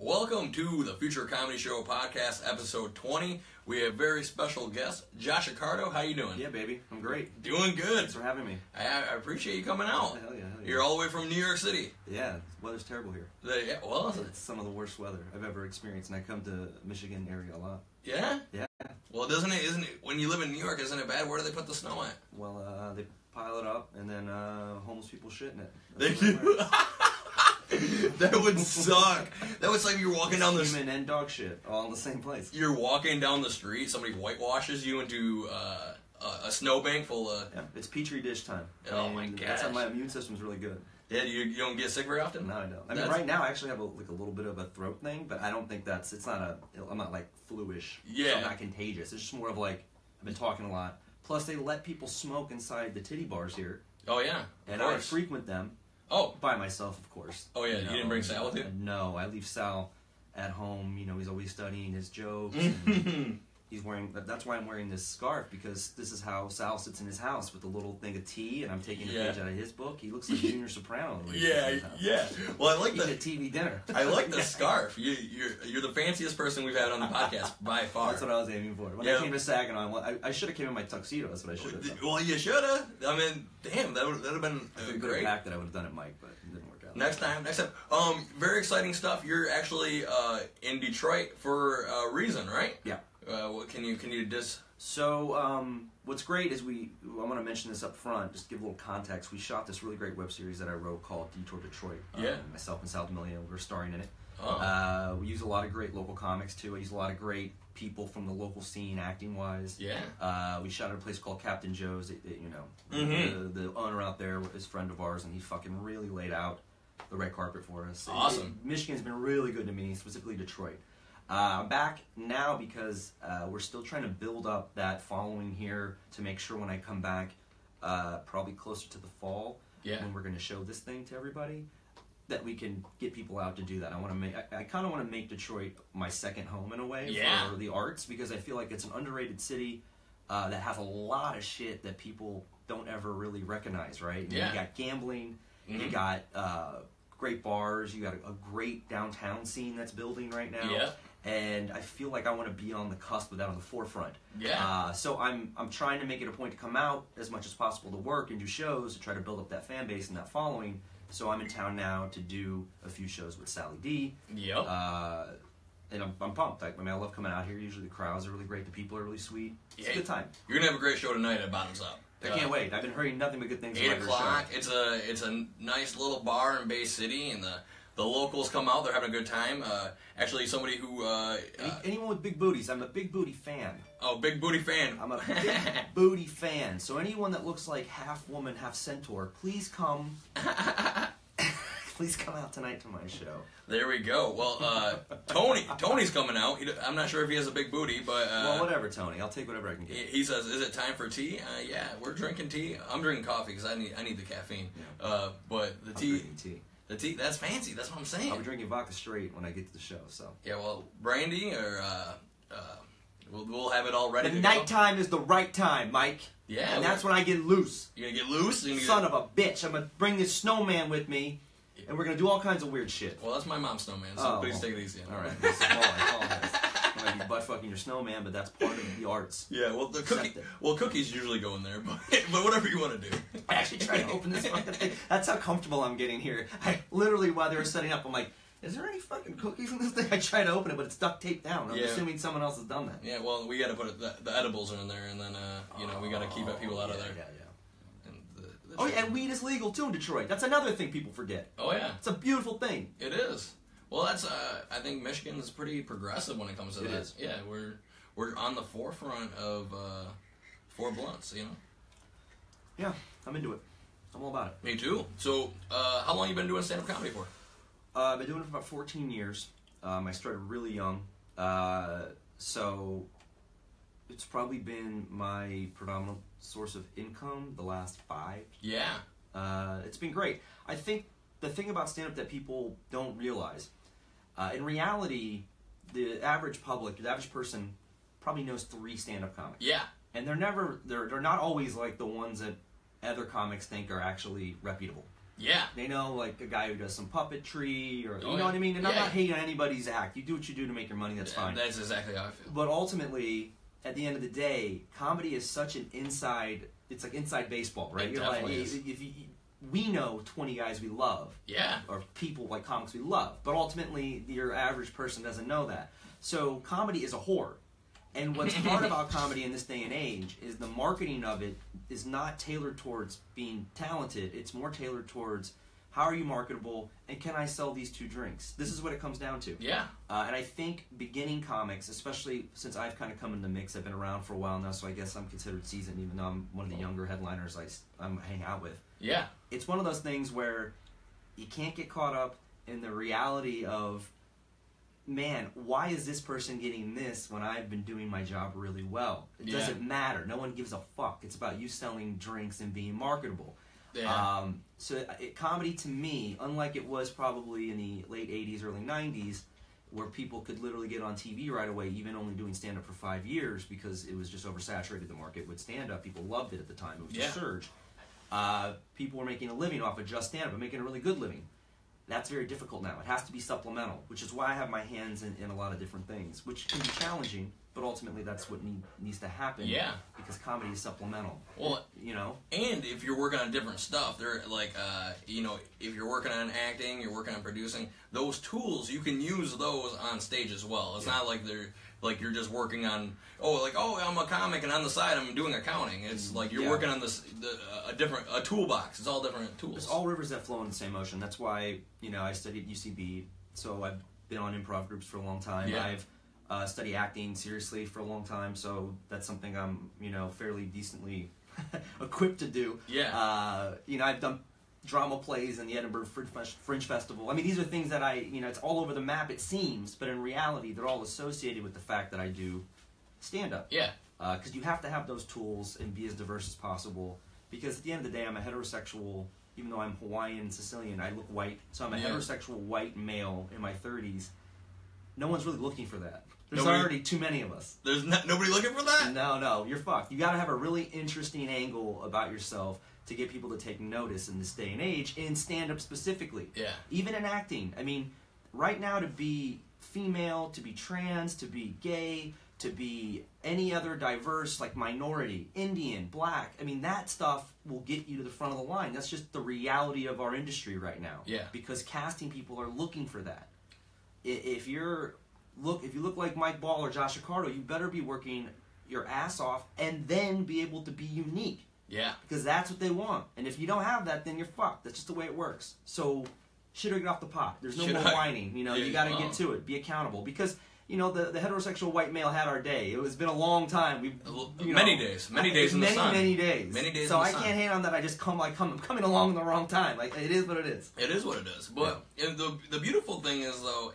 Welcome to the Future Comedy Show podcast, episode 20. We have very special guest, Josh Accardo. How you doing? Yeah, baby. I'm great. Doing good. Thanks for having me. I appreciate you coming out. Hell yeah. You're all the way from New York City. Yeah, the weather's terrible here. It's some of the worst weather I've ever experienced, and I come to Michigan area a lot. Yeah? Yeah. Well, isn't it, when you live in New York, isn't it bad? Where do they put the snow at? Well, they pile it up, and then homeless people shit in it. They do? That would suck. That would suck if you're walking down the street. Human and dog shit all in the same place. You're walking down the street, somebody whitewashes you into a snowbank full of... Yeah, it's Petri dish time. Oh my gosh. That's how my immune system's really good. Yeah, you don't get sick very often? No, I don't. I mean, right now I actually have a little bit of a throat thing, but I don't think I'm not like flu-ish. Yeah. So I'm not contagious. It's just more of like, I've been talking a lot. Plus, they let people smoke inside the titty bars here. Oh, yeah. And I frequent them. Oh. By myself, of course. Oh, yeah. You didn't bring Sal with you? No, I leave Sal at home. You know, he's always studying his jokes. And he's wearing. That's why I'm wearing this scarf, because this is how Sal sits in his house with a little thing of tea, and I'm taking a page out of his book. He looks like Junior Soprano. Yeah. Well, I like the TV dinner. I like the scarf. You're the fanciest person we've had on the podcast by far. That's what I was aiming for. When I came to Saginaw, I should have came in my tuxedo. That's what I should have done. Well, you should have. I mean, damn, that would have been great. Pack that I would have done at Mike, but it didn't work out. Next time. Very exciting stuff. You're actually in Detroit for a reason, right? Yeah. Can you just... So, what's great is I want to mention this up front, just to give a little context. We shot this really great web series that I wrote called Detour Detroit. Myself and Sal Demilio, we're starring in it. Oh. We use a lot of great local comics, too. I use a lot of great people from the local scene, acting-wise. Yeah. We shot at a place called Captain Joe's, the owner out there is a friend of ours, and he fucking really laid out the red carpet for us. Awesome. Michigan's been really good to me, specifically Detroit. I'm back now because we're still trying to build up that following here to make sure when I come back, probably closer to the fall, when we're going to show this thing to everybody, that we can get people out to do that. I kind of want to make Detroit my second home in a way for the arts, because I feel like it's an underrated city that has a lot of shit that people don't ever really recognize, right? Yeah. You got gambling, you got great bars, you got a great downtown scene that's building right now. Yeah. And I feel like I want to be on the cusp of that, on the forefront. Yeah. So I'm trying to make it a point to come out as much as possible to work and do shows to try to build up that fan base and that following. So I'm in town now to do a few shows with Sally D. Yep. And I'm pumped. I love coming out here. Usually the crowds are really great. The people are really sweet. It's a good time. You're going to have a great show tonight at Bottoms Up. I can't wait. I've been hearing nothing but good things. 8 o'clock. It's a nice little bar in Bay City, and the locals come out. They're having a good time. Actually, somebody who... anyone with big booties. I'm a big booty fan. Oh, big booty fan. I'm a big booty fan. So anyone that looks like half woman, half centaur, please come. Please come out tonight to my show. There we go. Well, Tony's coming out. I'm not sure if he has a big booty, but... well, whatever, Tony. I'll take whatever I can get. He says, is it time for tea? Yeah, we're drinking tea. I'm drinking coffee because I need the caffeine. Yeah. But the tea... The tea, that's fancy. That's what I'm saying. I'll be drinking vodka straight when I get to the show. So yeah, well, brandy or we'll have it all ready. The nighttime is the right time, Mike. Yeah, and that's when I get loose. You're gonna get loose. Son of a bitch! I'm gonna bring this snowman with me, and we're gonna do all kinds of weird shit. Well, that's my mom's snowman, so please take it easy. All right, this is all I apologize. I might be butt fucking your snowman, but that's part of the arts. Yeah, well, cookies usually go in there, but whatever you want to do. I actually tried to open this fucking thing. That's how comfortable I'm getting here. I literally, while they were setting up, I'm like, is there any fucking cookies in this thing? I tried to open it, but it's duct taped down. I'm assuming someone else has done that. Yeah, well, we got to put the edibles in there, and then we got to keep people out of there. Yeah. And weed is legal too in Detroit. That's another thing people forget. Oh yeah, it's a beautiful thing. It is. Well, that's I think Michigan is pretty progressive when it comes to that. Is. Yeah, we're on the forefront of four blunts, you know. Yeah, I'm into it. I'm all about it. Me too. So, how long you been doing stand-up comedy for? I've been doing it for about 14 years. I started really young, so it's probably been my predominant source of income the last 5. Yeah. It's been great. I think the thing about stand-up that people don't realize, in reality, the average public, the average person, probably knows 3 stand-up comics. Yeah. And they're not always like the ones that other comics think are actually reputable. Yeah. They know, like, a guy who does some puppetry, or, Oh, you know what I mean? And I'm yeah. not hating on anybody's act. You do what you do to make your money, that's fine. That's exactly how I feel. But ultimately, at the end of the day, comedy is such an inside, it's like inside baseball, right? It You're definitely like, is. We know 20 guys we love. Yeah. Or people like comics we love. But ultimately, your average person doesn't know that. So comedy is a whore. And what's hard about comedy in this day and age is the marketing of it is not tailored towards being talented. It's more tailored towards how are you marketable and can I sell these 2 drinks? This is what it comes down to. Yeah. And I think beginning comics, especially since I've kind of come in the mix, I've been around for a while now, so I guess I'm considered seasoned, even though I'm one of the younger headliners I'm hang out with. Yeah. It's one of those things where you can't get caught up in the reality of, man, why is this person getting this when I've been doing my job really well? It doesn't matter. No one gives a fuck. It's about you selling drinks and being marketable. Yeah. Comedy to me, unlike it was probably in the late 80s, early 90s, where people could literally get on TV right away, even only doing stand-up for 5 years because it was just oversaturated, the market with stand-up. People loved it at the time. It was just surge. People were making a living off of just stand-up and making a really good living. That's very difficult now. It has to be supplemental, which is why I have my hands in a lot of different things, which can be challenging, but ultimately that's what needs to happen. Yeah. Because comedy is supplemental. Well, you know? And if you're working on different stuff, they're like, you know, if you're working on acting, you're working on producing, those tools, you can use those on stage as well. It's not like they're, like you're just working on, I'm a comic and on the side I'm doing accounting. It's like you're working on a toolbox. It's all different tools. It's all rivers that flow in the same ocean. That's why, you know, I studied UCB, so I've been on improv groups for a long time. Yeah. I've studied acting seriously for a long time, so that's something I'm, you know, fairly decently equipped to do. Yeah. You know, I've done drama plays in the Edinburgh Fringe Festival. I mean, these are things that it's all over the map, it seems, but in reality, they're all associated with the fact that I do stand-up. Yeah. Because you have to have those tools and be as diverse as possible, because at the end of the day, I'm a heterosexual, even though I'm Hawaiian and Sicilian, I look white, so I'm a heterosexual white male in my 30s. No one's really looking for that. There's already too many of us. There's nobody looking for that? No, you're fucked. You gotta have a really interesting angle about yourself to get people to take notice in this day and age, in stand-up specifically. Yeah. Even in acting. I mean, right now to be female, to be trans, to be gay, to be any other diverse, like minority, Indian, black, I mean, that stuff will get you to the front of the line. That's just the reality of our industry right now. Yeah. Because casting people are looking for that. If you look like Mike Ball or Josh Accardo, you better be working your ass off and then be able to be unique. Yeah. Because that's what they want. And if you don't have that, then you're fucked. That's just the way it works. So, shit or get off the pot. There's no more whining. You know, you got to get to it. Be accountable. Because, you know, the heterosexual white male had our day. It's been a long time. Many days in the sun. Many days. Many days. So in the I sun. can't hate on that. I just I'm coming along in the wrong time. Like, it is what it is. It is what it is. But the beautiful thing is, though,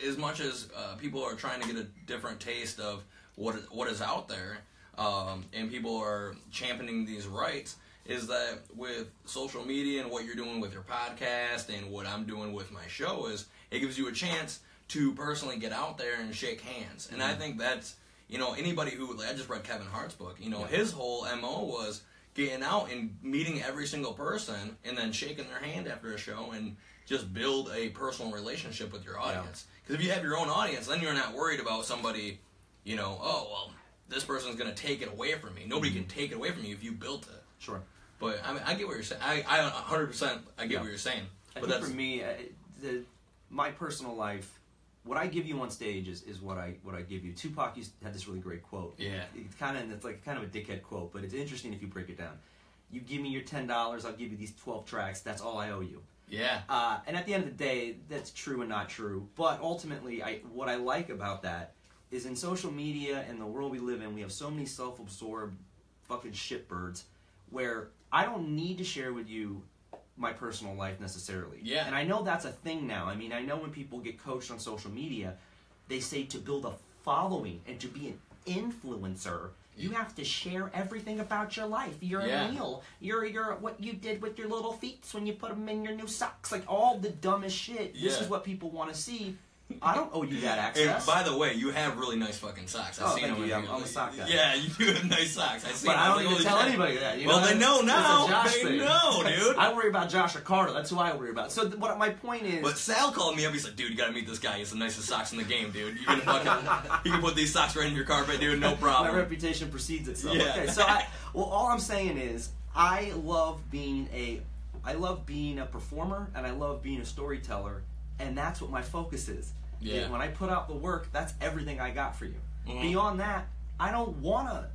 as much as people are trying to get a different taste of what is out there, and people are championing these rights, is that with social media and what you're doing with your podcast and what I'm doing with my show is it gives you a chance to personally get out there and shake hands. And I think that's, you know, anybody who, I just read Kevin Hart's book, you know, his whole MO was getting out and meeting every single person and then shaking their hand after a show and just build a personal relationship with your audience. Because if you have your own audience, then you're not worried about somebody, you know, this person's going to take it away from me. Nobody can take it away from you if you built it. Sure. But I mean, I get what you're saying. I 100% I get what you're saying. But I think for me, my personal life, what I give you on stage is what I give you. Tupac had this really great quote. Yeah. It's kind of a dickhead quote, but it's interesting if you break it down. You give me your $10, I'll give you these 12 tracks. That's all I owe you. Yeah. And at the end of the day, that's true and not true. But ultimately, what I like about that is in social media and the world we live in, we have so many self-absorbed fucking shitbirds where I don't need to share with you my personal life necessarily. Yeah. And I know that's a thing now. I mean, I know when people get coached on social media, they say to build a following and to be an influencer, you have to share everything about your life. You're a meal. You're what you did with your little feet when you put them in your new socks. Like all the dumbest shit. This is what people want to see. I don't owe you that access. And by the way, you have really nice fucking socks. I've seen thank them. you. I'm a sock guy. Yeah, you do have nice socks. I see. But I don't like, even tell anybody that. You well, know? they know now. It's a Josh They thing. know, dude. I worry about Josh Accardo. That's who I worry about. So what my point is. But Sal called me up. He's like, "Dude, you gotta meet this guy. He has the nicest socks in the game, dude. You can fucking, you can put these socks right in your carpet, dude. No problem." My reputation precedes itself. Yeah. Okay, so all I'm saying is I love being a performer and I love being a storyteller, and that's what my focus is. Yeah. When I put out the work, that's everything I got for you. Mm-hmm. Beyond that, I don't want to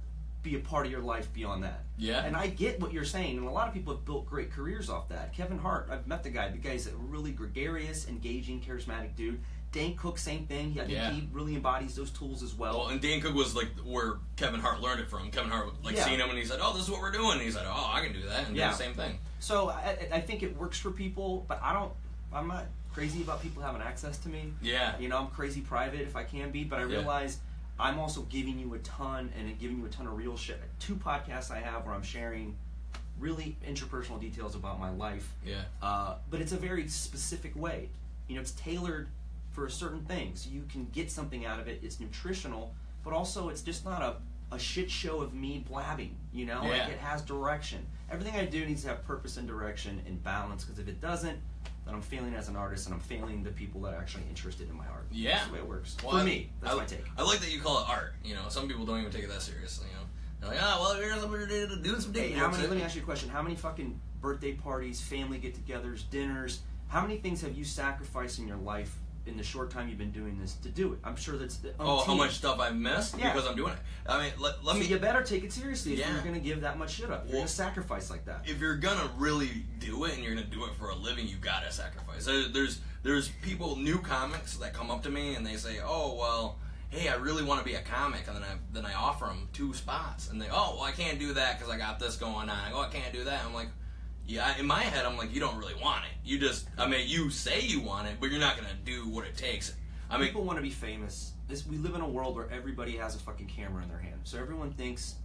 be a part of your life beyond that. Yeah. And I get what you're saying, and a lot of people have built great careers off that. Kevin Hart, I've met the guy. The guy's a really gregarious, engaging, charismatic dude. Dane Cook, same thing. I think he really embodies those tools as well. Well, and Dane Cook was like where Kevin Hart learned it from. Kevin Hart seen him and he said, "Oh, this is what we're doing." And he said, "Oh, I can do that," and do the same thing. So I think it works for people, but I'm not crazy about people having access to me. Yeah. You know, I'm crazy private if I can be, but I realize I'm also giving you a ton of real shit. 2 podcasts I have where I'm sharing really interpersonal details about my life. Yeah. But it's a very specific way. You know, it's tailored for a certain thing, so you can get something out of it. It's nutritional, but also it's just not a shit show of me blabbing. You know, like it has direction. Everything I do needs to have purpose and direction and balance, because if it doesn't, then I'm failing as an artist, and I'm failing the people that are actually interested in my art. Yeah. That's the way it works. Well, for me, that's my take. I like that you call it art. You know, some people don't even take it that seriously, you know. They're like, "Oh, well, here's what we're doing some Hey, dating." let me ask you a question. How many fucking birthday parties, family get-togethers, dinners, how many things have you sacrificed in your life in the short time you've been doing this to do it? I'm sure that's how much stuff I've missed because I'm doing it. I mean, let me. You better take it seriously if you're going to give that much shit up. You're going to sacrifice like that. If you're gonna really do it and you're gonna do it for a living, you gotta sacrifice. There's people, new comics that come up to me and they say, "Oh, well, hey, I really want to be a comic," and then I offer them 2 spots, and they, "Oh, well, I can't do that because I got this going on." I go, "I can't do that." I'm like, yeah, in my head, I'm like, you don't really want it. You just, I mean, you say you want it, but you're not going to do what it takes. I mean, people want to be famous. We live in a world where everybody has a fucking camera in their hand. So everyone thinks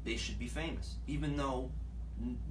they should be famous, even though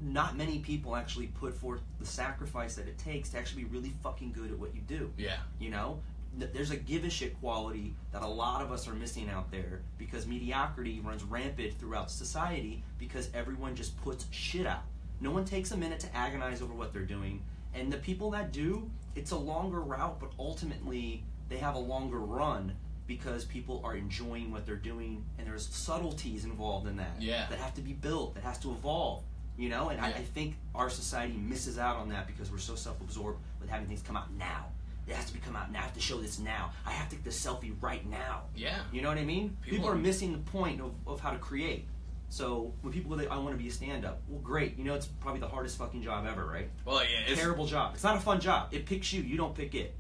not many people actually put forth the sacrifice that it takes to actually be really fucking good at what you do. Yeah. You know? There's a give a shit quality that a lot of us are missing out there because mediocrity runs rampant throughout society because everyone just puts shit out. No one takes a minute to agonize over what they're doing. And the people that do, it's a longer route, but ultimately they have a longer run because people are enjoying what they're doing, and there's subtleties involved in that that have to be built, that has to evolve. You know, and I think our society misses out on that because we're so self-absorbed with having things come out now. It has to come out now. I have to show this now. I have to take the selfie right now. Yeah. You know what I mean? People are missing the point of how to create. So when people go, I want to be a stand-up. Well, great. You know, it's probably the hardest fucking job ever, right? Well, yeah. It's terrible job. It's not a fun job. It picks you. You don't pick it.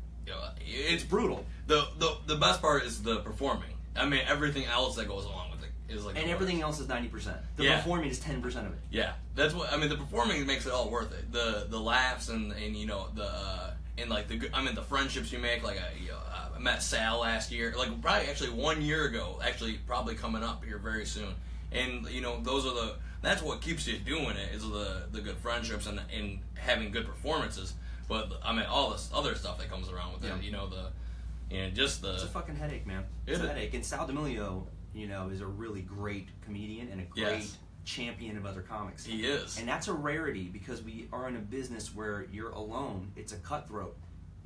It's brutal. The best part is the performing. I mean, everything else that goes along with it is like. And everything else is 90%. The performing is 10% of it. Yeah, that's what I mean. The performing makes it all worth it. The laughs and you know and like the friendships you make. Like I met Sal last year. Like probably actually 1 year ago. Actually, probably coming up here very soon. And you know that's what keeps you doing it is the good friendships and having good performances. But I mean all this other stuff that comes around with it. You know it's a fucking headache, man. It's a headache. And Sal Demilio, you know, is a really great comedian and a great champion of other comics. He is. And that's a rarity because we are in a business where you're alone. It's a cutthroat.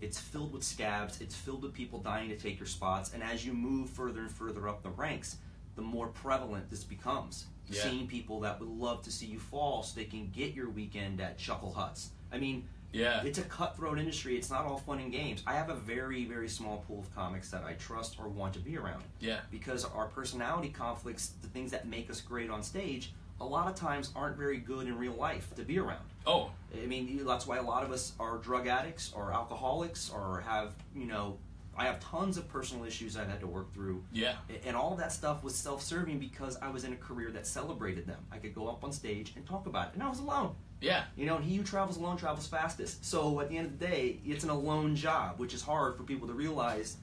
It's filled with scabs. It's filled with people dying to take your spots. And as you move further and further up the ranks, the more prevalent this becomes. Seeing people that would love to see you fall so they can get your weekend at Chuckle Huts. I mean, it's a cutthroat industry. It's not all fun and games. I have a very, very small pool of comics that I trust or want to be around. Yeah. Because our personality conflicts, the things that make us great on stage, a lot of times aren't very good in real life to be around. Oh. I mean, that's why a lot of us are drug addicts or alcoholics or have, you know, I have tons of personal issues I've had to work through. Yeah. And all of that stuff was self-serving because I was in a career that celebrated them. I could go up on stage and talk about it. And I was alone. Yeah. You know, and he who travels alone travels fastest. So at the end of the day, it's an alone job, which is hard for people to realize.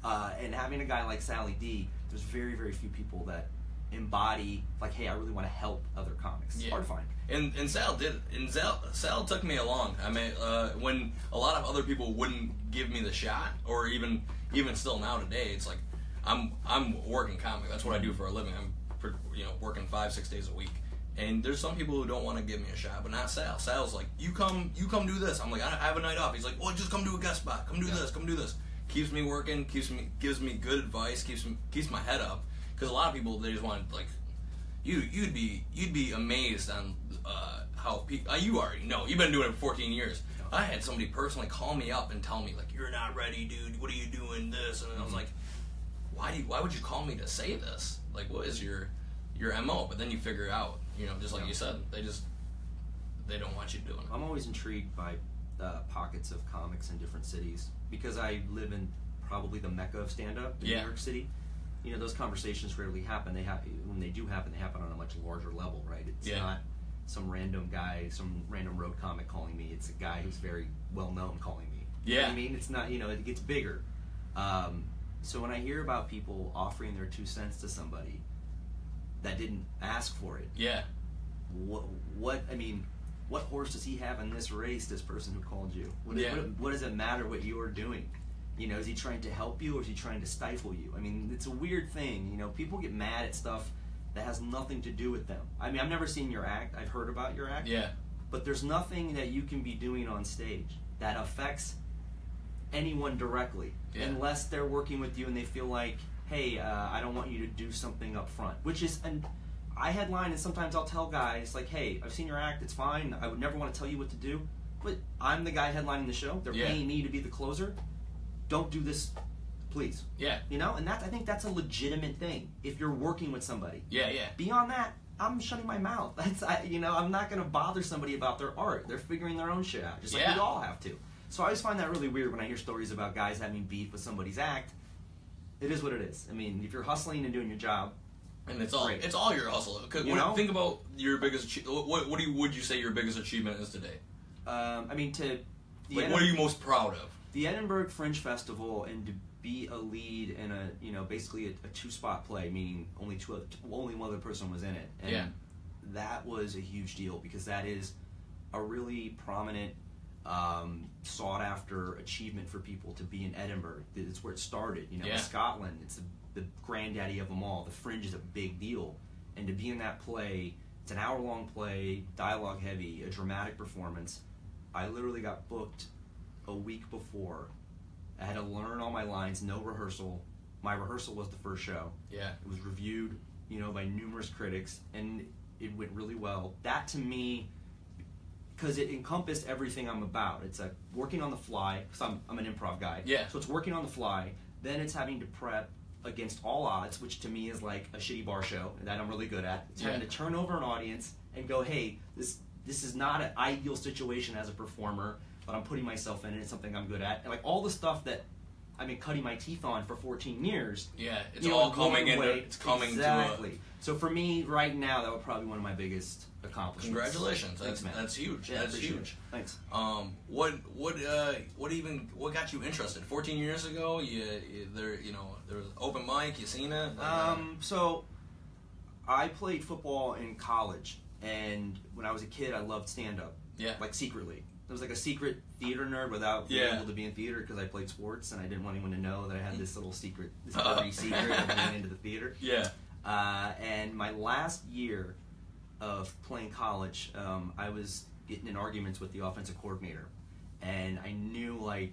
And having a guy like Sally D, there's very, very few people that embody, like, hey, I really want to help other comics. It's hard to find. And Sal did. And Sal took me along. I mean, when a lot of other people wouldn't give me the shot, or even still now today, it's like I'm working comic. That's what I do for a living. I'm working 5-6 days a week. And there's some people who don't want to give me a shot, but not Sal. Sal's like, you come do this. I'm like, I have a night off. He's like, well, just come do a guest spot. Come do this. Come do this. Keeps me working. Gives me good advice. Keeps my head up. Because a lot of people, they just want, like, you'd be amazed on how people. You already know. You've been doing it for 14 years. I had somebody personally call me up and tell me, like, you're not ready, dude. What are you doing this? And I was like, why would you call me to say this? Like, what is your MO? But then you figure out, just like you said, they don't want you doing it. I'm always intrigued by pockets of comics in different cities because I live in probably the mecca of stand-up in New York City. Those conversations rarely happen. When they do happen, they happen on a much larger level, right? It's not some random guy, some random road comic calling me. It's a guy who's very well known calling me. You know what I mean? It's not, it gets bigger. So when I hear about people offering their 2 cents to somebody that didn't ask for it, what horse does he have in this race, this person who called you? What does it matter what you're doing? Is he trying to help you or is he trying to stifle you? I mean, it's a weird thing. People get mad at stuff that has nothing to do with them. I mean, I've never seen your act. I've heard about your act. Yeah. But there's nothing that you can be doing on stage that affects anyone directly unless they're working with you and they feel like, hey, I don't want you to do something up front. Which is, and I headline and sometimes I'll tell guys, like, hey, I've seen your act. It's fine. I would never want to tell you what to do. But I'm the guy headlining the show. They're paying me to be the closer. Don't do this, please. Yeah. And I think that's a legitimate thing if you're working with somebody. Yeah. Beyond that, I'm shutting my mouth. I'm not going to bother somebody about their art. They're figuring their own shit out, just like we all have to. So I always find that really weird when I hear stories about guys having beef with somebody's act. It is what it is. I mean, if you're hustling and doing your job, and it's all your hustle. Think about your biggest. What would you say your biggest achievement is today? What are you most proud of? The Edinburgh Fringe Festival, and to be a lead in a basically a 2-spot play, meaning only one other person was in it, and that was a huge deal because that is a really prominent, sought after achievement for people to be in Edinburgh. It's where it started. In Scotland, it's the granddaddy of them all. The Fringe is a big deal, and to be in that play, it's an hour-long play, dialogue heavy, a dramatic performance. I literally got booked a week before. I had to learn all my lines, no rehearsal. My rehearsal was the first show. Yeah. It was reviewed, by numerous critics, and it went really well. That to me, because it encompassed everything I'm about. It's like working on the fly, because I'm an improv guy. Yeah. So it's working on the fly, then it's having to prep against all odds, which to me is like a shitty bar show that I'm really good at. It's having to turn over an audience and go, hey, this is not an ideal situation as a performer, but I'm putting myself in it. It's something I'm good at. And like all the stuff that I've been cutting my teeth on for 14 years. Yeah, it's all coming in. It's coming exactly. So for me, right now, that would probably be one of my biggest accomplishments. Congratulations. Thanks, man. That's huge. Yeah, that's huge. It. Thanks. What got you interested? 14 years ago, there was open mic. You seen it? So I played football in college, and when I was a kid, I loved stand-up. Yeah. Like secretly. I was like a secret theater nerd without being able to be in theater because I played sports and I didn't want anyone to know that I had this little secret, this dirty secret of getting into the theater. Yeah. And my last year of playing college, I was getting in arguments with the offensive coordinator, and I knew like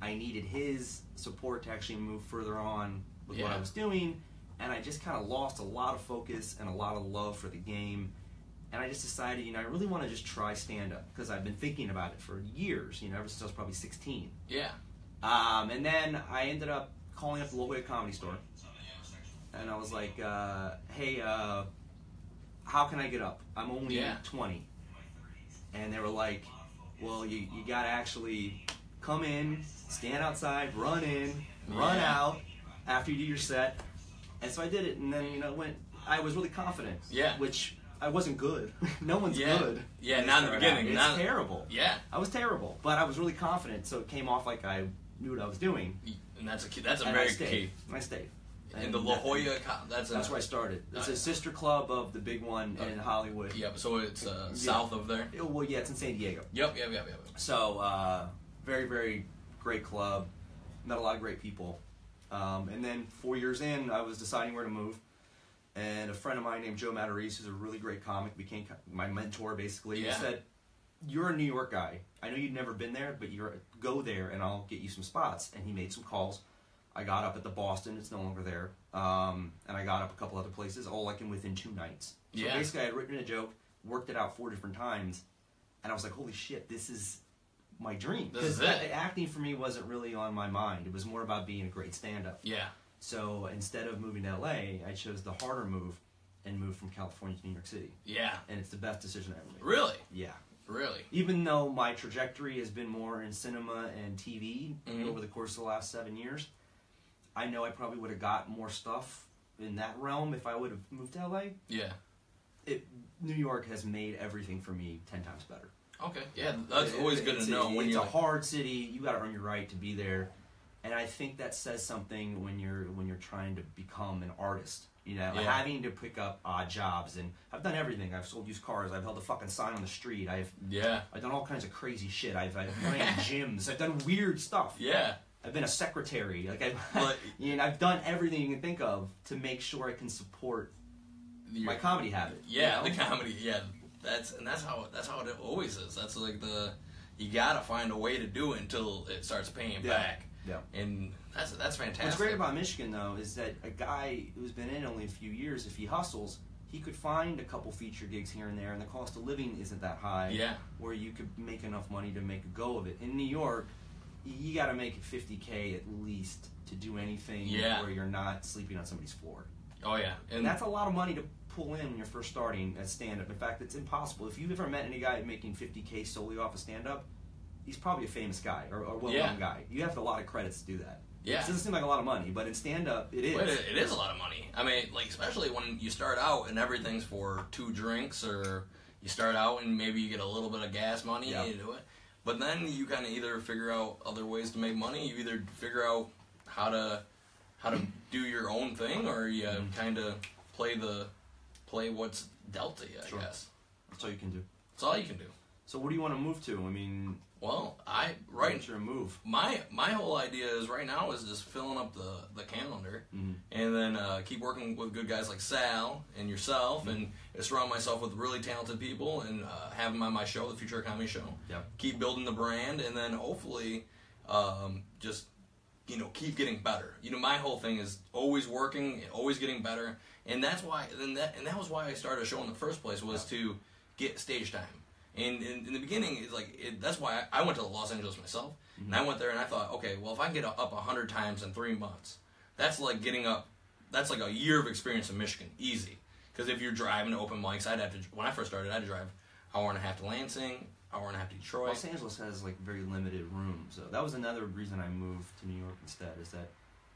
I needed his support to actually move further on with what I was doing, and I just kind of lost a lot of focus and a lot of love for the game. And I just decided, I really want to just try stand-up because I've been thinking about it for years, ever since I was probably 16. Yeah. And then I ended up calling up the local comedy store, and I was like, hey, how can I get up? I'm only 20. And they were like, well, you got to actually come in, stand outside, run in, run out after you do your set. And so I did it, and then, I was really confident. Yeah. Which I wasn't good. No one's good. Yeah, not in the beginning. It's terrible. Yeah. I was terrible, but I was really confident, so it came off like I knew what I was doing. And that's a very key. key. I stayed. In the La Jolla, that's where I started. It's a sister club of the big one in Hollywood. Yep, so it's south of there? Well, yeah, it's in San Diego. Yep. So, very, very great club. Met a lot of great people. And then 4 years in, I was deciding where to move. And a friend of mine named Joe Matarese, who's a really great comic, became my mentor, basically. Yeah. He said, "You're a New York guy. I know you've never been there, but go there and I'll get you some spots." And he made some calls. I got up at the Boston, it's no longer there, and I got up a couple other places, all like within 2 nights. So basically I had written a joke, worked it out 4 different times, and I was like, holy shit, this is my dream. Because acting for me wasn't really on my mind. It was more about being a great stand-up. Yeah. So instead of moving to LA, I chose the harder move and moved from California to New York City. Yeah. And it's the best decision I ever made. Really? Yeah. Really? Even though my trajectory has been more in cinema and TV over the course of the last 7 years, I know I probably would have got more stuff in that realm if I would have moved to LA. Yeah. New York has made everything for me 10 times better. Okay. Yeah, that's always good to know. It's a hard city. You got to earn your right to be there, and I think that says something when you're trying to become an artist. You know, having to pick up odd jobs, and I've done everything. I've sold used cars. I've held a fucking sign on the street. I've done all kinds of crazy shit. I've ran gyms. I've done weird stuff. Yeah. I've been a secretary. Like I've done everything you can think of to make sure I can support my comedy habit. Yeah, you know? The comedy. Yeah, that's how it always is. That's like you gotta find a way to do it until it starts paying back. Yeah, and that's fantastic. What's great about Michigan though is that a guy who's been in only a few years, if he hustles, he could find a couple feature gigs here and there, and the cost of living isn't that high. Yeah, where you could make enough money to make a go of it. In New York, you got to make it $50K at least to do anything where you're not sleeping on somebody's floor. Oh yeah, and that's a lot of money to pull in when you're first starting at stand-up. In fact, it's impossible. If you've ever met any guy making $50K solely off of stand-up, he's probably a famous guy or a well-known guy. You have a lot of credits to do that. Yeah, it doesn't seem like a lot of money, but in stand-up, it is. But it is a lot of money. I mean, like especially when you start out and everything's for 2 drinks, or you start out and maybe you get a little bit of gas money and you do it. But then you kind of either figure out other ways to make money. You either figure out how to do your own thing, or you kind of play what's dealt to you. I guess that's all you can do. That's all you can do. So what do you want to move to? I mean, what's your move? My whole idea is right now is just filling up the calendar, and then keep working with good guys like Sal and yourself, and surround myself with really talented people, and have them on my show, the Future Comedy Show. Yep. Keep building the brand, and then hopefully just keep getting better. My whole thing is always working, always getting better, and that's why. And that was why I started a show in the first place, was to get stage time. And in the beginning, that's why I went to Los Angeles myself. And I went there and I thought, okay, well, if I can get up 100 times in 3 months, that's like that's like a year of experience in Michigan, easy. Because if you're driving to open mics, when I first started, I had to drive an hour and a half to Lansing, hour and a half to Detroit. Los Angeles has like very limited rooms. So that was another reason I moved to New York instead, is that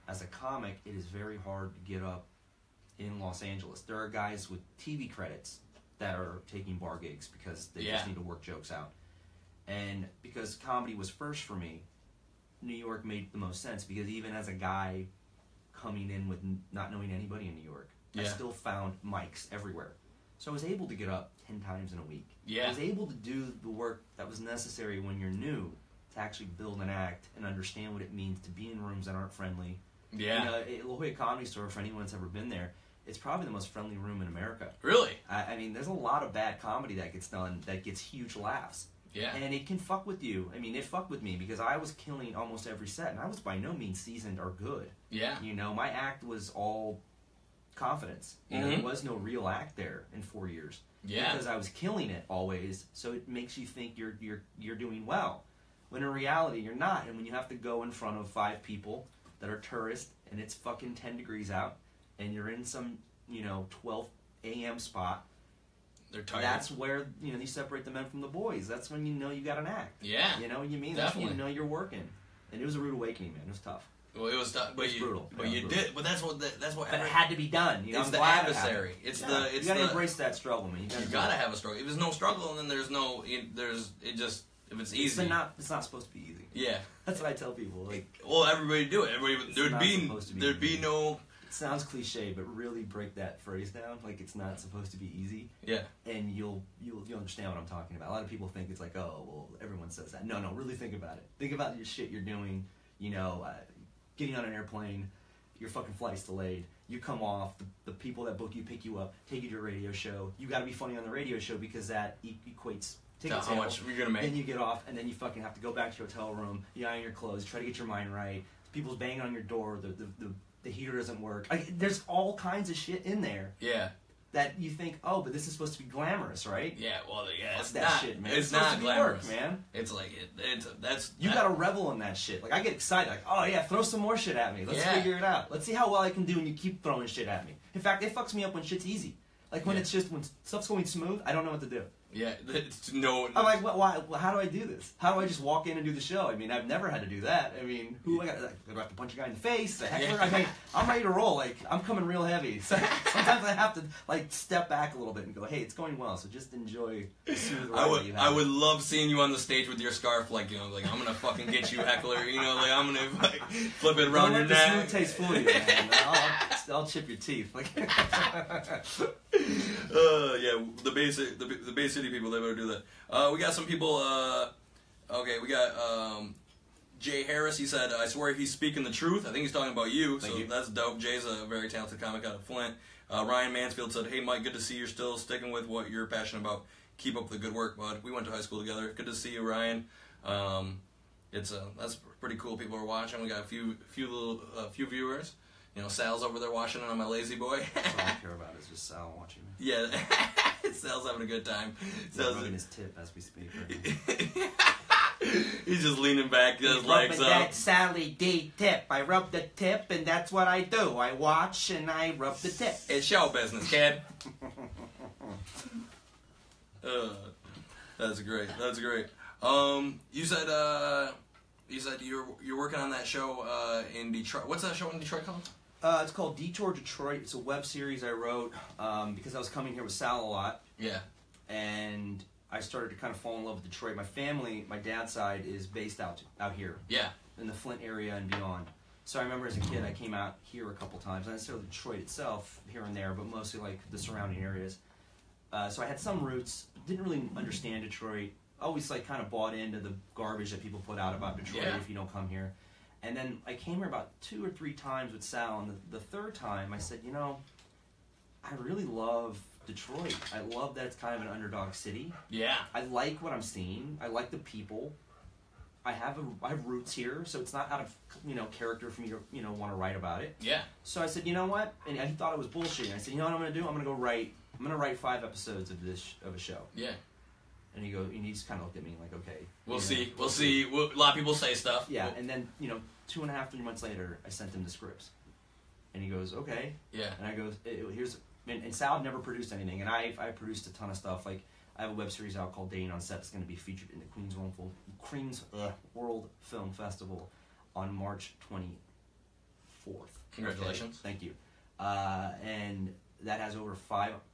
as a comic, it is very hard to get up in Los Angeles. There are guys with TV credits that are taking bar gigs because they just need to work jokes out. And because comedy was first for me, New York made the most sense, because even as a guy coming in with not knowing anybody in New York, I still found mics everywhere. So I was able to get up 10 times in a week. Yeah. I was able to do the work that was necessary when you're new to actually build an act and understand what it means to be in rooms that aren't friendly. Yeah. La Jolla Comedy Store, for anyone that's ever been there, it's probably the most friendly room in America. Really? I mean, there's a lot of bad comedy that gets done that gets huge laughs. Yeah. And it can fuck with you. I mean, it fucked with me because I was killing almost every set, and I was by no means seasoned or good. Yeah. My act was all confidence. There was no real act there in 4 years. Yeah. Because I was killing it always, so it makes you think you're doing well. When in reality, you're not. And when you have to go in front of 5 people that are tourists, and it's fucking 10 degrees out, and you're in some, 12 a.m. spot, they're tired. That's where, you separate the men from the boys. That's when you know you got an act. Yeah. You know what you mean? Definitely. That's when you know you're working. And it was a rude awakening, man. It was tough. Well, it was tough, but it was brutal. But you did. But that's what. But it had to be done. It's the adversary. It's the. You gotta embrace that struggle, man. You gotta have a struggle. If there's no struggle, then there's no. If it's easy. It's not supposed to be easy. Yeah. That's what I tell people. Like, well, everybody do it. There'd be no sounds cliche, but really break that phrase down. Like it's not supposed to be easy. Yeah. And you'll understand what I'm talking about. A lot of people think it's like, oh, well, everyone says that. No, really think about it. Think about your shit you're doing. You know, getting on an airplane, your fucking flight's delayed. You come off. The people that book you pick you up, take you to a radio show. You got to be funny on the radio show because that equates. How much you're gonna make. Then you get off, and then you fucking have to go back to your hotel room. You iron your clothes, try to get your mind right. People's banging on your door. The heater doesn't work. There's all kinds of shit in there. Yeah. That you think, oh, but this is supposed to be glamorous, right? Yeah. Well, yeah. Fuck that shit, man. It's not glamorous, man. It's like that's. You gotta revel in that shit. Like I get excited, like, oh yeah, throw some more shit at me. Let's figure it out. Let's see how well I can do when you keep throwing shit at me. In fact, it fucks me up when shit's easy. Like when it's just when stuff's going smooth, I don't know what to do. Yeah, no. I'm like, why? How do I do this? How do I just walk in and do the show? I mean, I've never had to do that. I mean, I have to punch a guy in the face? The heckler? I mean, I'm ready to roll. Like, I'm coming real heavy. So sometimes I have to like step back a little bit and go, hey, it's going well. So just enjoy the smooth ride that you have. I would love seeing you on the stage with your scarf, like like I'm gonna fucking get you, heckler. Like I'm gonna like, flip it around your neck. Don't let the smooth taste fool you, man. I'll chip your teeth. Like. Yeah, the Bay City people, they better do that. We got some people, okay, we got, Jay Harris, he said, I swear he's speaking the truth. I think he's talking about you, Thank you. That's dope. Jay's a very talented comic out of Flint. Ryan Mansfield said, hey Mike, good to see you're still sticking with what you're passionate about. Keep up the good work, bud. We went to high school together. Good to see you, Ryan. That's pretty cool. People are watching. We got a few viewers. Sal's over there watching it on my lazy boy. That's all I care about is just Sal watching me. Yeah, Sal's having a good time. Sal's rubbing his tip as we speak. He's just leaning back, his legs up. That Sally D tip. I rub the tip, and that's what I do. I watch and I rub the tip. It's show business, kid. That's great. That's great. You said you're working on that show in Detroit. What's that show in Detroit called? It's called Detour Detroit. It's a web series I wrote because I was coming here with Sal a lot. Yeah. And I started to kind of fall in love with Detroit. My family, my dad's side, is based out here. Yeah. In the Flint area and beyond. So I remember as a kid I came out here a couple times. Not necessarily Detroit itself, here and there, but mostly like the surrounding areas. So I had some roots. Didn't really understand Detroit. Always like kind of bought into the garbage that people put out about Detroit if you don't come here. And then I came here about 2 or 3 times with Sal, and the third time I said, I really love Detroit. I love that it's kind of an underdog city. Yeah. I like what I'm seeing. I like the people. I have roots here, so it's not out of character for me to want to write about it. Yeah. So I said, you know what? And he thought it was bullshit. I said, you know what I'm gonna do? I'm gonna write 5 episodes of a show. Yeah. And he just kind of looked at me like, okay. We'll see. A lot of people say stuff. Yeah, and then, 2.5, 3 months later, I sent him the scripts. And he goes, okay. Yeah. And I go, here's, and Sal had never produced anything, and I produced a ton of stuff. Like, I have a web series out called Dating on Set. It's going to be featured in the Queens World Film Festival on March 24th. Congratulations. Okay? Thank you. And that has over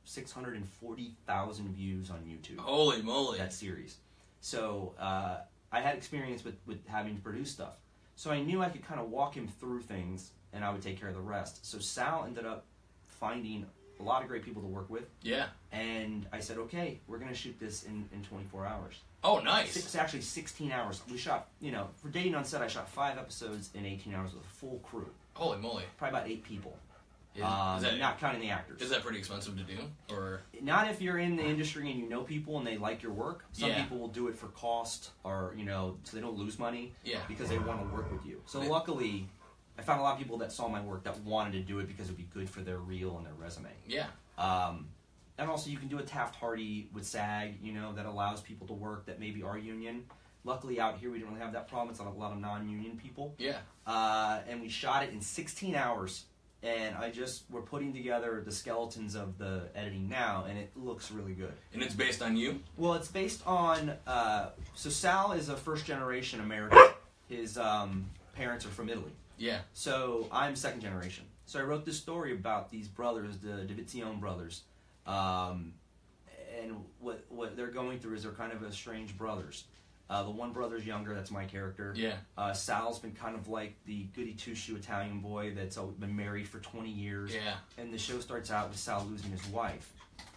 640,000 views on YouTube. Holy moly! That series. So I had experience with having to produce stuff. So I knew I could kind of walk him through things, and I would take care of the rest. So Sal ended up finding a lot of great people to work with. Yeah. And I said, okay, we're going to shoot this in 24 hours. Oh, nice. It's actually 16 hours. We shot, for Dating on Set, I shot 5 episodes in 18 hours with a full crew. Holy moly. Probably about 8 people. Is that, not counting the actors. Is that pretty expensive to do? Or not if you're in the industry and you know people and they like your work. Some people will do it for cost or, so they don't lose money because they want to work with you. So luckily, I found a lot of people that saw my work that wanted to do it because it would be good for their reel and their resume. Yeah. And also you can do a Taft-Hardy with SAG, that allows people to work that maybe are union. Luckily out here we don't really have that problem. It's not a lot of non-union people. Yeah. And we shot it in 16 hours. And we're putting together the skeletons of the editing now, and it looks really good. And it's based on you? Well, it's based on, so Sal is a first-generation American. His parents are from Italy. Yeah. So I'm second generation. So I wrote this story about these brothers, the Divizione brothers, and what they're going through is they're kind of estranged brothers. The one brother's younger, that's my character. Yeah. Sal's been kind of like the goody two-shoe Italian boy that's been married for 20 years. Yeah. And the show starts out with Sal losing his wife.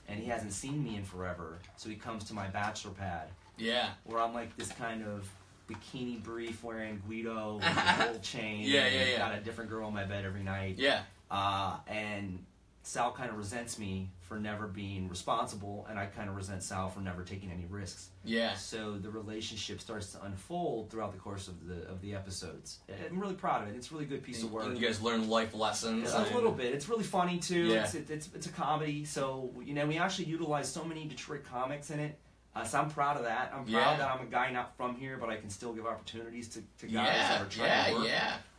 And he hasn't seen me in forever, so he comes to my bachelor pad. Yeah. Where I'm like this kind of bikini brief wearing Guido with a gold chain. Yeah. Got a different girl in my bed every night. Yeah. And Sal kind of resents me for never being responsible, and I kind of resent Sal for never taking any risks. Yeah. So the relationship starts to unfold throughout the course of the episodes. I'm really proud of it. It's a really good piece of work. And you guys learn life lessons. A little bit. It's really funny too. Yeah. It's a comedy. So we actually utilize so many Detroit comics in it. So I'm proud of that. I'm proud that I'm a guy not from here, but I can still give opportunities to guys that are trying to work.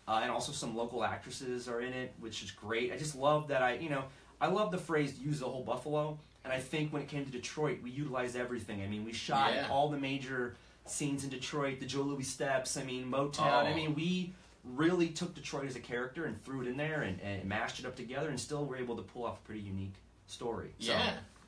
And also some local actresses are in it, which is great. I just love that I love the phrase "use the whole buffalo," and I think when it came to Detroit, we utilized everything. I mean, we shot all the major scenes in Detroit, the Joe Louis Steps, Motown. I mean, we really took Detroit as a character and threw it in there and mashed it up together, and still were able to pull off a pretty unique story. So,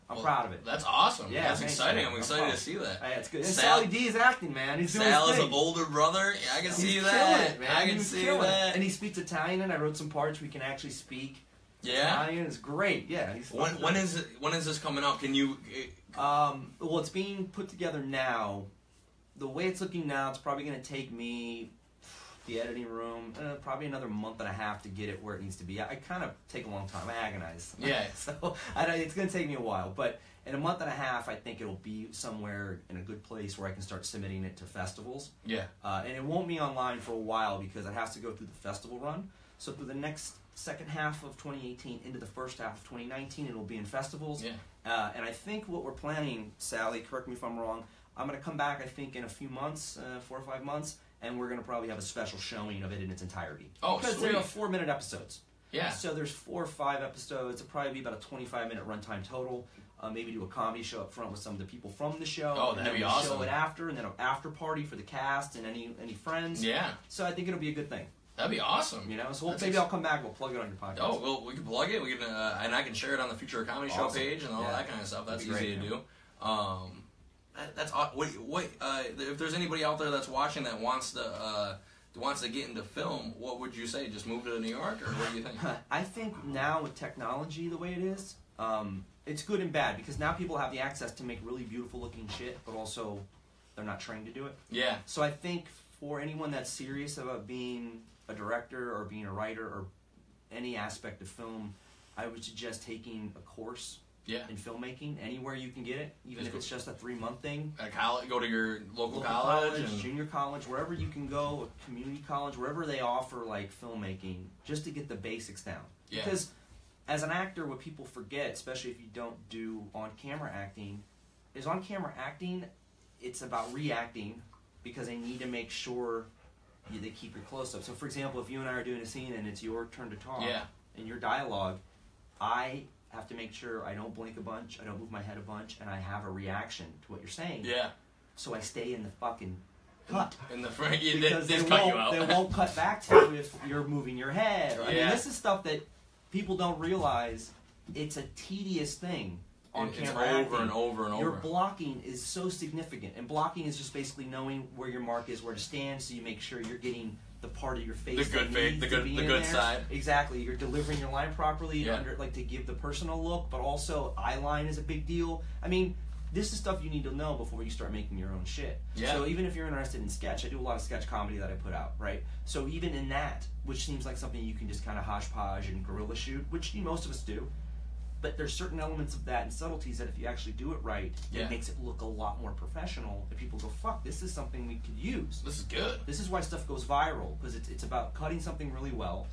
I'm proud of it. That's awesome. Yeah, that's exciting. I'm excited to see that. It's good. And Sally D is acting, man. He's doing Sal his is thing. an older brother. Yeah, I can see He's that. killing it, man. I can see that. And he speaks Italian, and I wrote some parts we can actually speak. Yeah. Italian is great. Yeah. When is this coming out? Can you? Well, it's being put together now. The way it's looking now, it's probably going to take me, the editing room, probably another month and a half to get it where it needs to be. I kind of take a long time. I agonize. Yeah. So it's going to take me a while, but in a month and a half, I think it'll be somewhere in a good place where I can start submitting it to festivals. Yeah. And it won't be online for a while because it has to go through the festival run. So through the next second half of 2018 into the first half of 2019, it'll be in festivals. Yeah. And I think what we're planning, Sally, correct me if I'm wrong, I'm going to come back, I think, in a few months, 4 or 5 months, and we're going to probably have a special showing of it in its entirety. Oh, because sweet. they're 4-minute episodes. Yeah. So there's 4 or 5 episodes. It'll probably be about a 25-minute runtime total. Maybe do a comedy show up front with some of the people from the show. Oh, that'd be awesome. Show it after, and then an after party for the cast and any friends. Yeah. So I think it'll be a good thing. That'd be awesome. So maybe I'll come back and we'll plug it on your podcast. Oh, well, we can plug it. We can, and I can share it on the Future Comedy Show page and all that kind of stuff. That's easy to do. That's wait. If there's anybody out there that's watching that wants to get into film, what would you say? Just move to New York, or what do you think? I think now with technology the way it is, it's good and bad because now people have the access to make really beautiful looking shit, but also they're not trained to do it. Yeah. So I think for anyone that's serious about being a director or being a writer or any aspect of film, I would suggest taking a course in filmmaking anywhere you can get it, even if it's just a 3-month thing. At college, go to your local college, junior college, wherever you can go, community college, wherever they offer like filmmaking, just to get the basics down. Yeah. Because as an actor, what people forget, especially if you don't do on-camera acting, is on-camera acting, it's about reacting because they need to make sure they keep your close-up. So, for example, if you and I are doing a scene and it's your turn to talk, and your dialogue, I have to make sure I don't blink a bunch, I don't move my head a bunch, and I have a reaction to what you're saying. Yeah. So I stay in the fucking cut. In the front, because they cut you out. They won't cut back to you if you're moving your head. I mean, this is stuff that people don't realize. It's a tedious thing on camera acting. Over and over and over. Your blocking is so significant, and blocking is just basically knowing where your mark is, where to stand, so you make sure you're getting the part of your face the good side. Exactly. You're delivering your line properly, to give the person a look, but also eye line is a big deal. I mean, this is stuff you need to know before you start making your own shit. Yeah. So even if you're interested in sketch, I do a lot of sketch comedy that I put out, right? So even in that, which seems like something you can just kind of hodgepodge and guerrilla shoot, which most of us do, but there's certain elements of that and subtleties that if you actually do it right, it makes it look a lot more professional. And people go, fuck, this is something we could use. This is good. This is why stuff goes viral, because it's about cutting something really well.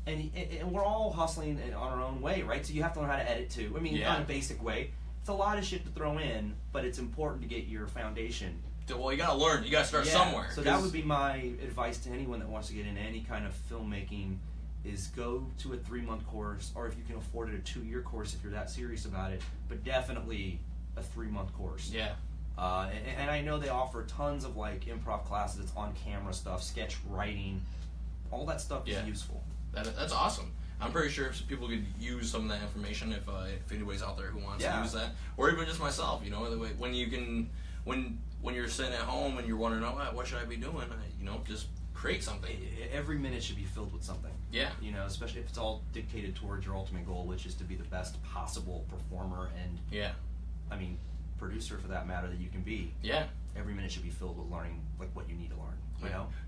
And we're all hustling on our own way, right? So you have to learn how to edit too. I mean, on a basic way. It's a lot of shit to throw in, but it's important to get your foundation. Well, you gotta learn. You gotta start somewhere. So that would be my advice to anyone that wants to get into any kind of filmmaking, is go to a 3-month course, or if you can afford it, a 2-year course if you're that serious about it, but definitely a 3-month course. Yeah. And I know they offer tons of like improv classes, it's on camera stuff, sketch writing, all that stuff is useful. That's awesome. I'm pretty sure if people could use some of that information if anybody's out there who wants to use that, or even just myself, when when you're sitting at home and you're wondering, oh, what should I be doing? Just create something. Every minute should be filled with something. Yeah. Especially if it's all dictated towards your ultimate goal, which is to be the best possible performer and, producer for that matter that you can be. Yeah. Every minute should be filled with learning what you need to learn.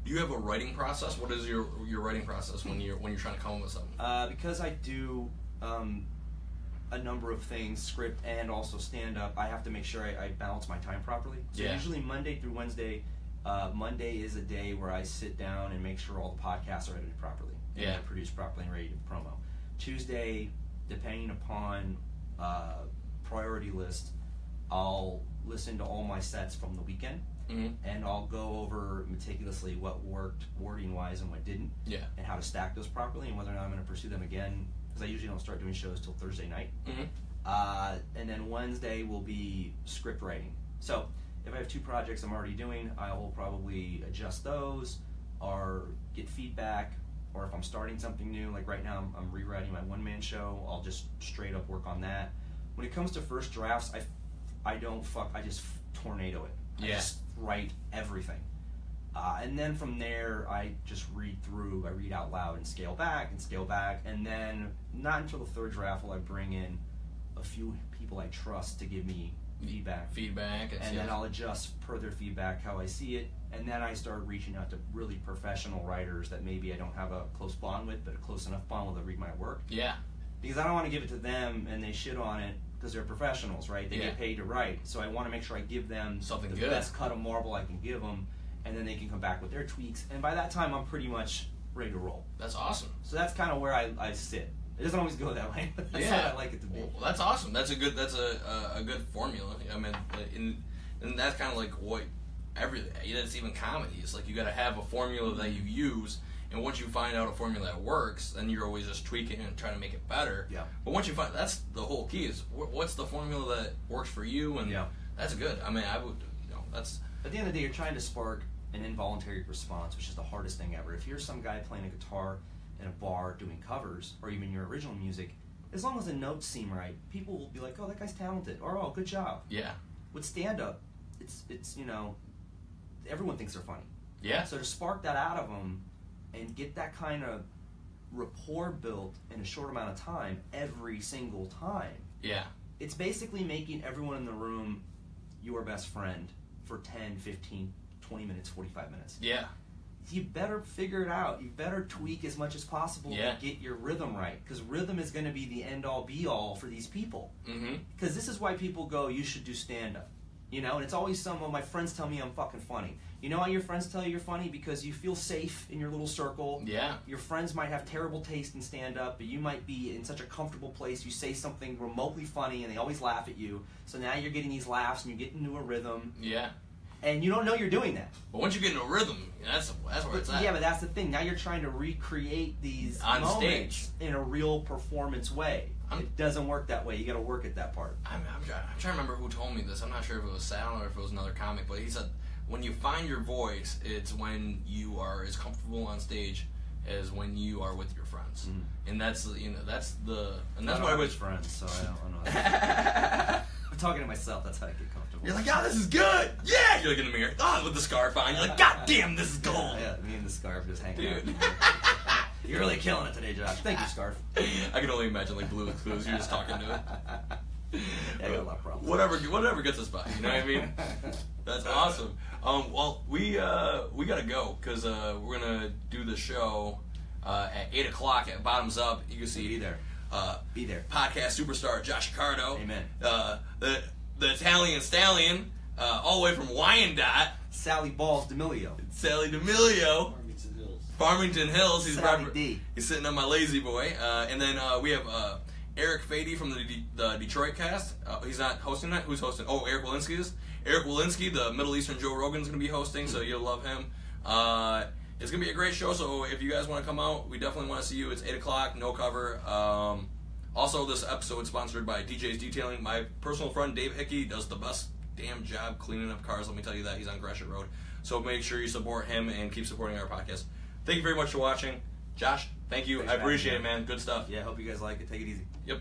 Do you have a writing process? What is your writing process when you're trying to come up with something? Because I do a number of things, script and also stand up, I have to make sure I balance my time properly. So usually Monday through Wednesday, Monday is a day where I sit down and make sure all the podcasts are edited properly, and produced properly and ready to promo. Tuesday, depending upon priority list, I'll listen to all my sets from the weekend. And I'll go over meticulously what worked wording-wise and what didn't, and how to stack those properly, and whether or not I'm going to pursue them again, because I usually don't start doing shows till Thursday night. And then Wednesday will be script writing. So if I have 2 projects I'm already doing, I will probably adjust those, or get feedback, or if I'm starting something new, like right now I'm rewriting my one-man show, I'll just straight up work on that. When it comes to first drafts, I just tornado it. I just write everything. And then from there, I just read out loud and scale back, and then not until the 3rd draft will I bring in a few people I trust to give me feedback, and then I'll adjust per their feedback how I see it, and then I start reaching out to really professional writers that maybe I don't have a close bond with, but a close enough bond with to read my work. Yeah. Because I don't want to give it to them and they shit on it, because they're professionals, right? They get paid to write, so I want to make sure I give them something the best cut of marble I can give them, and then they can come back with their tweaks, and by that time I'm pretty much ready to roll. That's awesome. So that's kind of where I sit. It doesn't always go that way, but that's what I like it to be. Well, that's awesome. That's a good formula. I mean, and that's kind of like what it's even comedy. It's like you got to have a formula that you use. And once you find out a formula that works, then you're always just tweaking and trying to make it better. Yeah. But once you find, that's the whole key, is what's the formula that works for you, and that's good. I mean, I would, that's... At the end of the day, you're trying to spark an involuntary response, which is the hardest thing ever. If you're some guy playing a guitar in a bar doing covers, or even your original music, as long as the notes seem right, people will be like, oh, that guy's talented, or oh, good job. Yeah. With stand-up, it's everyone thinks they're funny. Yeah. So to spark that out of them, and get that kind of rapport built in a short amount of time every single time. Yeah. It's basically making everyone in the room your best friend for 10, 15, 20 minutes, 45 minutes. Yeah. You better figure it out. You better tweak as much as possible to get your rhythm right, because rhythm is going to be the end-all, be-all for these people. Because this is why people go, you should do stand-up. And it's always some of my friends tell me I'm fucking funny. You know why your friends tell you you're funny? Because you feel safe in your little circle. Yeah. Your friends might have terrible taste in stand-up, but you might be in such a comfortable place. You say something remotely funny, and they always laugh at you. So now you're getting these laughs, and you get into a rhythm. Yeah. And you don't know you're doing that. But once you get into a rhythm, that's where it's at. Yeah, but that's the thing. Now you're trying to recreate these on moments stage in a real performance way. It doesn't work that way. You got to work at that part. I'm trying to remember who told me this. I'm not sure if it was Sal or if it was another comic, but he said when you find your voice, it's when you are as comfortable on stage as when you are with your friends. And that's what I was friends. So I don't know. I'm talking to myself. That's how I get comfortable. You're like, oh, this is good. Yeah. You're looking in the mirror. Oh, with the scarf on. You're like, God damn, this is gold. Yeah, me and the scarf just hanging out. You're really killing it today, Josh. Thank you, Scarf. I can only imagine like Blue's Clues. You're just talking to it. Yeah, I got a lot of problems. Whatever gets us by. You know what I mean? That's awesome. Well, we gotta go because we're gonna do the show at 8 o'clock at Bottoms Up. You can see be there. Be there. Podcast superstar Josh Accardo. Amen. The Italian stallion, all the way from Wyandotte. Sally Balls Demilio. Sally Demilio. Farmington Hills. He's sitting on my lazy boy. And then we have Eric Fady from the Detroit cast. He's not hosting that. Who's hosting? Oh, Eric Walensky is. Eric Walensky, the Middle Eastern Joe Rogan's going to be hosting, so you'll love him. It's going to be a great show, so if you guys want to come out, we definitely want to see you. It's 8 o'clock, no cover. Also, this episode is sponsored by DJ's Detailing. My personal friend, Dave Hickey, does the best damn job cleaning up cars. Let me tell you that. He's on Gresham Road. So make sure you support him and keep supporting our podcast. Thank you very much for watching. Josh, thank you. I appreciate it, man. Good stuff. Yeah, I hope you guys like it. Take it easy. Yep.